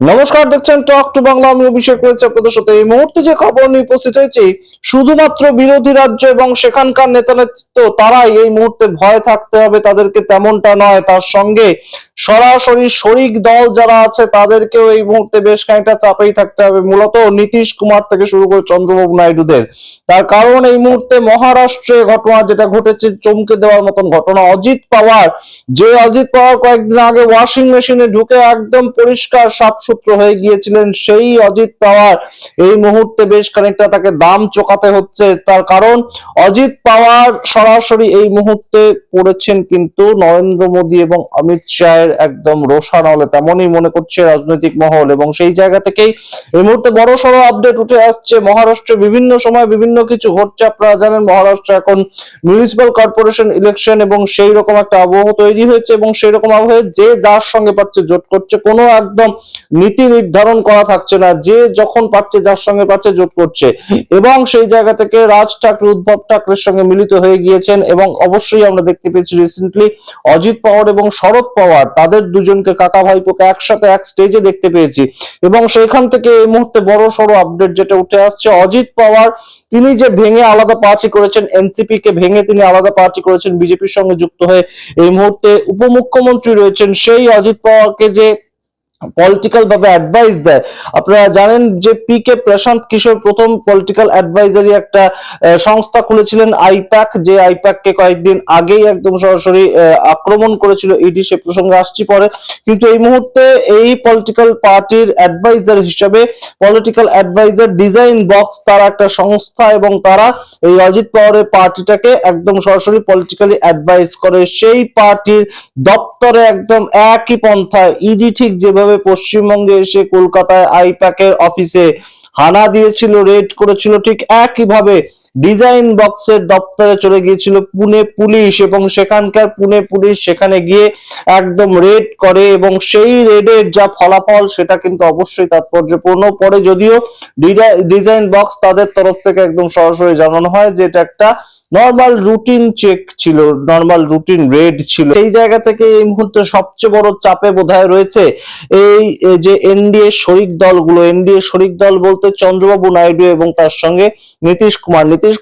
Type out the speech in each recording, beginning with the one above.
নমস্কার, দেখছেন talk to Bangla. আমি অভিষেক রয়েছে আপনাদের সাথে। এই মুহূর্তে যে খবর নিয়ে উপস্থিত হয়েছি, শুধুমাত্র বিরোধী রাজ্য এবং সেখানকার নেতা নেতৃত্ব তারাই এই মুহূর্তে ভয় থাকতে হবে তাদেরকে, তেমনটা নয়। তার সঙ্গে সরাসরি শরিক দল যারা আছে তাদেরকেও এই মুহূর্তে বেশ খানিকটা চাপেই থাকতে হবে, মূলত নীতিশ কুমার থেকে শুরু করে চন্দ্রবাবু নাইডুদের। তার কারণ এই মুহূর্তে মহারাষ্ট্রে ঘটনা যেটা ঘটেছে, চমকে দেওয়ার মতন ঘটনা। অজিত পাওয়ার কয়েকদিন আগে ওয়াশিং মেশিনে ঢুকে একদম পরিষ্কার সাফসুতরো হয়ে গিয়েছিলেন, সেই অজিত পাওয়ার এই মুহূর্তে বেশ খানিকটা তাকে দাম চোকাতে হচ্ছে। তার কারণ অজিত পাওয়ার সরাসরি এই মুহূর্তে পড়েছেন কিন্তু নরেন্দ্র মোদী এবং অমিত শাহের একদম রোষানলে, তেমনই মনে করছে রাজনৈতিক মহল। এবং সেই জায়গা থেকেই এই মুহূর্তে বড় সড়ো আপডেট উঠে আসছে। মহারাষ্ট্রে বিভিন্ন সময় বিভিন্ন কিছু ঘটছে। আপনারা জানেন মহারাষ্ট্র এখন মিউনিসিপাল কর্পোরেশন ইলেকশন, এবং সেই রকম একটা আবহ তৈরি হয়েছে, এবং সেই রকম আবহে যে যার সঙ্গে পাচ্ছে জোট করছে, কোনো একদম নীতি নির্ধারণ করা থাকছে না, যে যখন পাচ্ছে যার সঙ্গে পাচ্ছে জোট করছে। এবং সেই জায়গা থেকে রাজ ঠাকরে উদ্ধব ঠাকরের সঙ্গে মিলিত হয়ে গিয়েছেন। এবং অবশ্যই আমরা দেখতে পেয়েছি রিসেন্টলি অজিত পাওয়ার এবং শরদ পাওয়ার, তাদের দুজনকে কাকা ভাইপোকে একসাথে এক স্টেজে দেখতে পেয়েছি। এবং সেখান থেকে এই মুহূর্তে বড় সড়ো আপডেট যেটা উঠে আসছে, অজিত পাওয়ার তিনি যে ভেঙে আলাদা পার্টি করেছেন, এনসিপি কে ভেঙে তিনি আলাদা পার্টি করেছেন, বিজেপির সঙ্গে যুক্ত হয়ে এই মুহূর্তে উপমুখ্যমন্ত্রী রয়েছেন, সেই অজিত পাওয়ারকে যে পলিটিক্যাল ভাবে অ্যাডভাইস দেয়। আপনারা জানেন যে পি কে প্রশান্ত কিশোর প্রথম পলিটিক্যাল অ্যাডভাইজারি একটা সংস্থা খুলেছিলেন, আইপ্যাক, যে আইপ্যাক কে কয়েকদিন আগেই একদম সরাসরি আক্রমণ করেছিল ইডি, সে প্রসঙ্গে আসছি পরে। কিন্তু এই মুহূর্তে এই পলিটিক্যাল পার্টির অ্যাডভাইজার হিসেবে পলিটিক্যাল অ্যাডভাইজার ডিজাইন বক্স তার একটা সংস্থা, এবং তারা এই অজিত পাওয়ারের পার্টিটাকে একদম সরাসরি পলিটিক্যালি অ্যাডভাইস করে। সেই পার্টির দপ্তরে একদম একই পন্থায় ইডি ঠিক যেভাবে পশ্চিমবঙ্গে এসে কলকাতায় আইপ্যাকের অফিসে হানা দিয়েছিল, রেড করেছিল, ঠিক একইভাবে ডিজাইন বক্সের দপ্তরে চলে গিয়েছিল পুনে পুলিশ, এবং সেখানকার পুনে পুলিশ সেখানে গিয়ে একদম রেড করে। এবং সেই রেডের যা ফলাফল সেটা কিন্তু অবশ্যই তাৎপর্যপূর্ণ। পরে যদিও ডিজাইন বক্স তাদের তরফ থেকে একদম সরাসরি জানানো হয় যে এটা একটা নর্মাল রুটিন চেক ছিল, নর্মাল রুটিন রেড ছিল। সেই জায়গা থেকে এই মুহূর্তে সবচেয়ে বড় চাপে বোধহয় রয়েছে এই যে এনডিএ শরিক দলগুলো। এনডিএ শরিক দল বলতে চন্দ্রবাবু নাইডু এবং তার সঙ্গে নীতিশ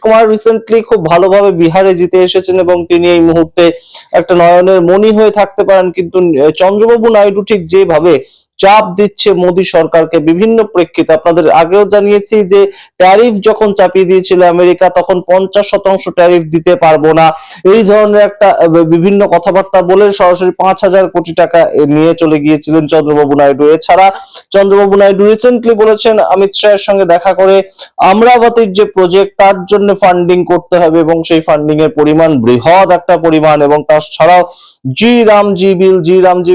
কুমার রিসেন্টলি খুব ভালোভাবে বিহারে জিতে এসেছেন, এবং তিনি এই মুহূর্তে একটা নয়নের মণি হয়ে থাকতে পারেন। কিন্তু চন্দ্রবাবু নাইডু ঠিক যেভাবে চাপ দিচ্ছে মোদী সরকারকে বিভিন্ন প্রেক্ষিতে, আপনাদের আগেও জানিয়েছি যে ট্যারিফ যখন চাপিয়ে দিয়েছিল আমেরিকা, তখন 50% ট্যারিফ দিতে পারবো না, এই ধরনের একটা বিভিন্ন কথাবার্তা বলে সরাসরি 5,000 কোটি টাকা নিয়ে চলে গিয়েছিলেন চন্দ্রবাবু নাইডু। এছাড়া চন্দ্রবাবু নাইডু রিসেন্টলি বলেছেন অমিত শাহের সঙ্গে দেখা করে আমরাবতীর যে প্রজেক্ট তার জন্য ফান্ডিং করতে হবে, এবং সেই ফান্ডিং এর পরিমাণ বৃহৎ একটা পরিমাণ। এবং তাছাড়াও জি রামজি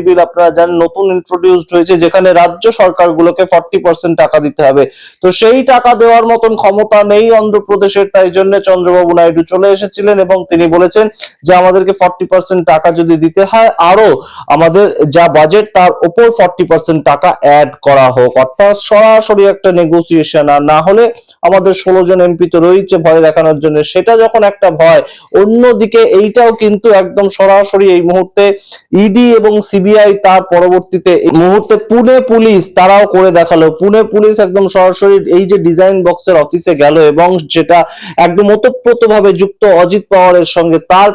বিল আপনারা জানেন নতুন ইন্ট্রোডিউসড হয়েছে, যেখানে রাজ্য সরকারগুলোকে 40% টাকা দিতে হবে। তো সেই টাকা দেওয়ার মতন ক্ষমতা নেই অন্ধ্রপ্রদেশের, তাই জন্য চন্দ্রবাবু নাইডু চলে এসেছিলেন, এবং তিনি বলেছেন যে আমাদেরকে 40% টাকা যদি দিতে হয়, আরো আমাদের যা বাজেট তার উপর 40% টাকা অ্যাড করা হোক। অর্থাৎ সরাসরি একটা নেগোসিয়েশন। আর না হলে আমাদের 16 জন এমপি তো রয়েছে ভয় দেখানোর জন্য, সেটা যখন একটা ভয়, অন্যদিকে এইটাও কিন্তু একদম সরাসরি এই মুহূর্তে ইডি এবং সিবিআই, তার পরবর্তীতে এই মুহূর্তে পুনে পুলিশ তারাও করে দেখালো। পুনে পুলিশ একদম সরাসরি এই যে ডিজাইন বক্সের অফিসে গেল, এবং যেটা একদম ওতপ্রোতভাবে যুক্ত অজিত পাওয়ারের সঙ্গে, তার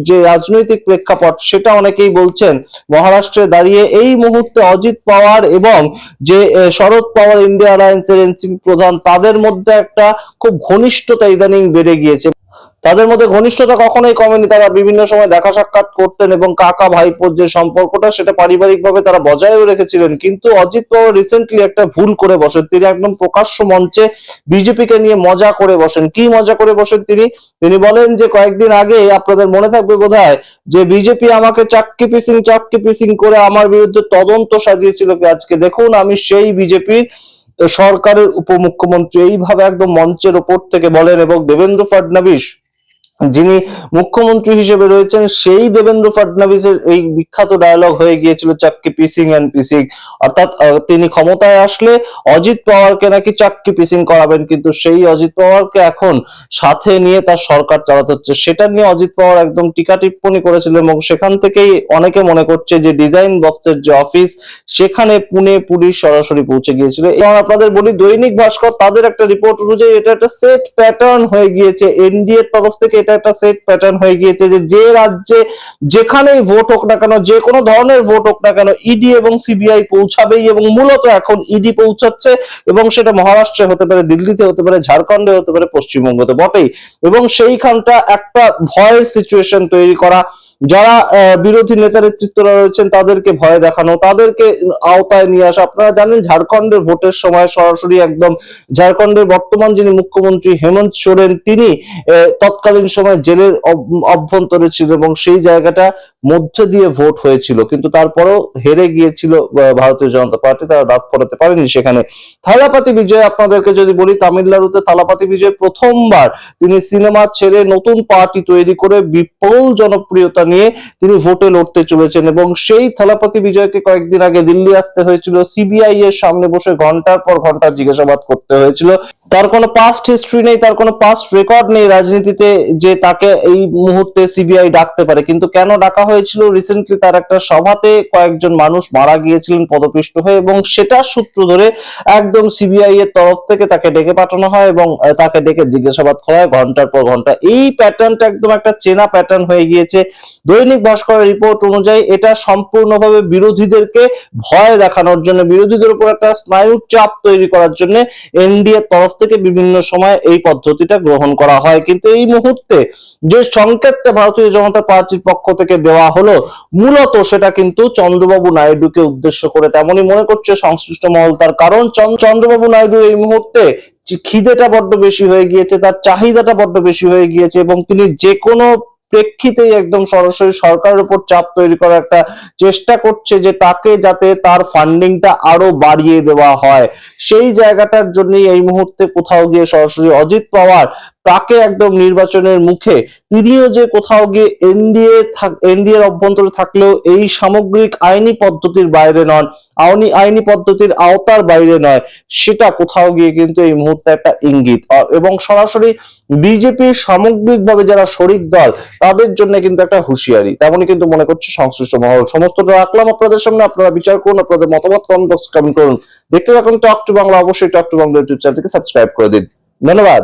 যে রাজনৈতিক প্রেক্ষাপট সেটা অনেকেই বলছেন মহারাষ্ট্রে দাঁড়িয়ে এই মুহূর্তে অজিত পাওয়ার এবং যে শরদ পাওয়ার ইন্ডিয়া অ্যালায়েন্সের এনসিপি প্রধান, তাদের মধ্যে একটা খুব ঘনিষ্ঠতা ইদানিং বেড়ে গিয়েছে। তাদের মধ্যে ঘনিষ্ঠতা কখনোই কমেনি, তারা বিভিন্ন সময় দেখা সাক্ষাৎ করতেন, এবং কাকা ভাইপোর যে সম্পর্কটা সেটা পারিবারিক ভাবে তারা বজায়ও রেখেছিলেন। কিন্তু অজিত পাওয়ার রিসেন্টলি একটা ভুল করে বসেন, তিনি একদম প্রকাশ্য মঞ্চে বিজেপি কে নিয়ে মজা করে বসেন। কি মজা করে বসেন তিনি বলেন যে কয়েকদিন আগে আপনাদের মনে থাকবে বোধহয় যে বিজেপি আমাকে চাক্কি পিসিং করে আমার বিরুদ্ধে তদন্ত সাজিয়েছিল, আজকে দেখুন আমি সেই বিজেপির সরকারের উপমুখ্যমন্ত্রী, এইভাবে একদম মঞ্চের ওপর থেকে বলেন। এবং দেবেন্দ্র ফডনবিস যিনি মুখ্যমন্ত্রী হিসেবে রয়েছেন সেই দেবেন্দ্র ফডনবিসের এই বিখ্যাত ডায়লগ হয়ে গিয়েছিল চাক্কি পিসিং এন্ড পিসিং, অর্থাৎ তিনি ক্ষমতায় আসলে অজিত পাওয়ারকে নাকি চাক্কি পিসিং করাবেন, কিন্তু সেই অজিত পাওয়ারকে এখন সাথে নিয়ে তার সরকার চালাতে হচ্ছে। সেটা নিয়ে অজিত পাওয়ার একদম টিকা টিপ্পণী করেছিল এবং সেখান থেকেই অনেকে মনে করছে যে ডিজাইন বক্সের যে অফিস সেখানে পুনে পুলিশ সরাসরি পৌঁছে গিয়েছিল। এবং আপনাদের বলি, দৈনিক ভাস্কর তাদের একটা রিপোর্ট অনুযায়ী এটা একটা সেট প্যাটার্ন হয়ে গিয়েছে, এনডিএর তরফ থেকে এটা একটা সেট প্যাটার্ন হয়ে গিয়েছে যে যে রাজ্যে যেখানেই ভোট হোক না কেন, যে কোনো ধরনের ভোট হোক না কেন, ইডি এবং সিবিআই পৌঁছাবেই। এবং মূলত এখন ইডি পৌঁছাচ্ছে, এবং সেটা মহারাষ্ট্রে হতে পারে, দিল্লিতে হতে পারে, ঝাড়খণ্ডে হতে পারে, পশ্চিমবঙ্গতে বটেই। এবং সেইখানটা একটা ভয়ের সিচুয়েশন তৈরি করা, যারা বিরোধী নেতা নেতৃত্বরা রয়েছেন তাদেরকে ভয় দেখানো, তাদেরকে আওতায় নিয়ে আসা। আপনারা জানেন ঝাড়খণ্ডের ভোটের সময় সরাসরি একদম ঝাড়খণ্ডের বর্তমান যিনি মুখ্যমন্ত্রী হেমন্ত সোরেন, তিনি তৎকালীন সময় জেলের অভ্যন্তরে ছিল এবং সেই জায়গাটা মধ্য দিয়ে ভোট হয়েছিল, কিন্তু তারপরেও হেরে গিয়েছিল ভারতীয় জনতা পার্টি, তারা দাঁত ফোরাতে পারেনি সেখানে। থালাপাতি বিজয় আপনাদেরকে যদি বলি, তামিলনাড়ুতে থালাপাতি বিজয় প্রথমবার তিনি সিনেমা ছেড়ে নতুন পার্টি তৈরি করে বিপুল জনপ্রিয়তা নিয়ে তিনি ভোটে লড়তে চলেছেন। এবং সেই থালাপাতি বিজয়কে কয়েকদিন আগে দিল্লি আসতে হয়েছিল, সিবিআই এর সামনে বসে ঘন্টার পর ঘন্টা জিজ্ঞাসাবাদ করতে হয়েছিল। তার কোনো পাস্ট হিস্ট্রি নেই, তার কোনো পাস্ট রেকর্ড নেই রাজনীতিতে যে তাকে এই মুহূর্তে সিবিআই ডাকতে পারে, কিন্তু কেন ডাকা হয়েছিল? রিসেন্টলি তার একটা সভাতে কয়েকজন মানুষ মারা গিয়েছিলেন পদপিষ্ট হয়ে, এবং সেটার সূত্র ধরে একদম সিবিআই এর তরফ থেকে তাকে ডেকে পাঠানো হয় এবং তাকে ডেকে জিজ্ঞাসাবাদ করা হয় ঘন্টার পর ঘন্টা। এই প্যাটার্নটা একদম একটা চেনা প্যাটার্ন হয়ে গিয়েছে। দৈনিক ভাস্করের রিপোর্ট অনুযায়ী এটা সম্পূর্ণভাবে বিরোধীদেরকে ভয় দেখানোর জন্য, বিরোধীদের উপর একটা স্নায়ু চাপ তৈরি করার জন্য এনডিএ তরফ থেকে বিভিন্ন সময় এই পদ্ধতিটা গ্রহণ করা হয়। কিন্তু এই মুহূর্তে যে সংকেতটা ভারতীয় জনতা পার্টির পক্ষ থেকে দেওয়া হলো, মূলত সেটা কিন্তু চন্দ্রবাবু নাইডুকে উদ্দেশ্য করে, তেমনই মনে করছে সংশ্লিষ্ট মহল। তার কারণ চন্দ্রবাবু নাইডু এই মুহূর্তে খিদেটা বড্ড বেশি হয়ে গিয়েছে, তার চাহিদাটা বড্ড বেশি হয়ে গিয়েছে, এবং তিনি যে কোনো প্রেক্ষিতেই একদম সরাসরি সরকারের উপর চাপ তৈরি করার একটা চেষ্টা করছে যে তাকে যাতে তার ফান্ডিংটা আরো বাড়িয়ে দেওয়া হয়। সেই জায়গাটার জন্য এই মুহূর্তে কোথাও গিয়ে সরাসরি অজিত পাওয়ার তাকে একদম নির্বাচনের মুখে, তিনিও যে কোথাও গিয়ে এনডিএর অভ্যন্তরে থাকলেও এই সামগ্রিক আইনি পদ্ধতির বাইরে নন, আইনি পদ্ধতির আওতার বাইরে নয়, সেটা কোথাও গিয়ে কিন্তু এই মুহূর্তে একটা ইঙ্গিত। এবং সরাসরি বিজেপির সামগ্রিকভাবে যারা শরিক দল তাদের জন্য কিন্তু একটা হুঁশিয়ারি, তেমনই কিন্তু মনে করছে সংশ্লিষ্ট মহল। সমস্তটা রাখলাম আপনাদের সামনে, আপনারা বিচার করুন, আপনাদের মতামত কমেন্ট বক্সে কমেন্ট করুন। দেখতে থাকুন টক টু বাংলা, অবশ্যই টক টু বাংলা ইউটিউব চ্যানেলটিকে সাবস্ক্রাইব করে দিন। ধন্যবাদ।